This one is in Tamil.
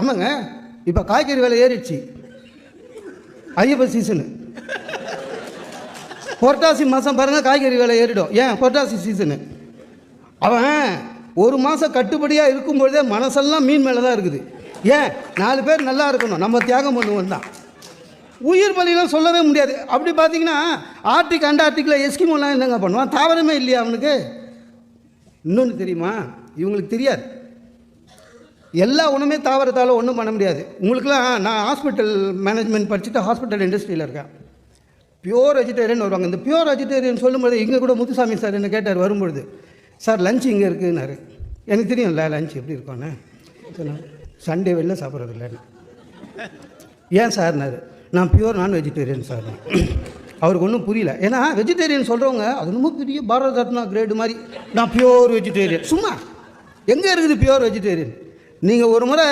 ஆமாங்க, இப்போ காய்கறி விலை ஏறிடுச்சு. ஐயப்ப சீசனு. புரட்டாசி மாதம் பாருங்கள் காய்கறி விலை ஏறிடும். ஏன்? புரட்டாசி சீசனு. அவன் ஒரு மாதம் கட்டுப்படியாக இருக்கும்பொழுதே மனசெல்லாம் மீன் மேலே தான் இருக்குது. ஏன்? 4 பேர் நல்லா இருக்கணும், நம்ம தியாகம் பண்ணுவோம் தான். உயிர் பலிலாம் சொல்லவே முடியாது. அப்படி பார்த்தீங்கன்னா ஆர்டிக் அண்டார்டிக்கில் எஸ்கிமோலாம் என்னங்க பண்ணுவான்? தாவரமே இல்லையா அவனுக்கு? இன்னொன்று தெரியுமா? இவங்களுக்கு தெரியாது. எல்லா உணவுமே தாவரத்தால் ஒன்றும் பண்ண முடியாது. உங்களுக்குலாம் நான் ஹாஸ்பிட்டல் மேனேஜ்மெண்ட் படிச்சுட்டு ஹாஸ்பிட்டல் இண்டஸ்ட்ரியில் இருக்கேன். பியூர் வெஜிடேரியன் வருவாங்க. இந்த பியூர் வெஜிடேரியன் சொல்லும்போது இங்கே கூட முத்துசாமி சார் என்ன கேட்டார் வரும்பொழுது, சார் லஞ்ச் இங்கே இருக்குன்னாரு. எனக்கு தெரியும்ல லஞ்ச் எப்படி இருக்கும்னு. சண்டே வெளில சாப்பிட்றது இல்லைன்னு. ஏன் சார்னாரு. நான் பியூர் நான் வெஜிடேரியன் சார். அவருக்கு ஒன்றும் புரியல. ஏன்னா வெஜிடேரியன் சொல்கிறவங்க அது ரொம்ப பெரிய பாரத ரத்னா கிரேடு மாதிரி. நான் பியூர் வெஜிடேரியன். சும்மா எங்கே இருக்குது பியூர் வெஜிடேரியன்? நீங்கள் ஒரு முறை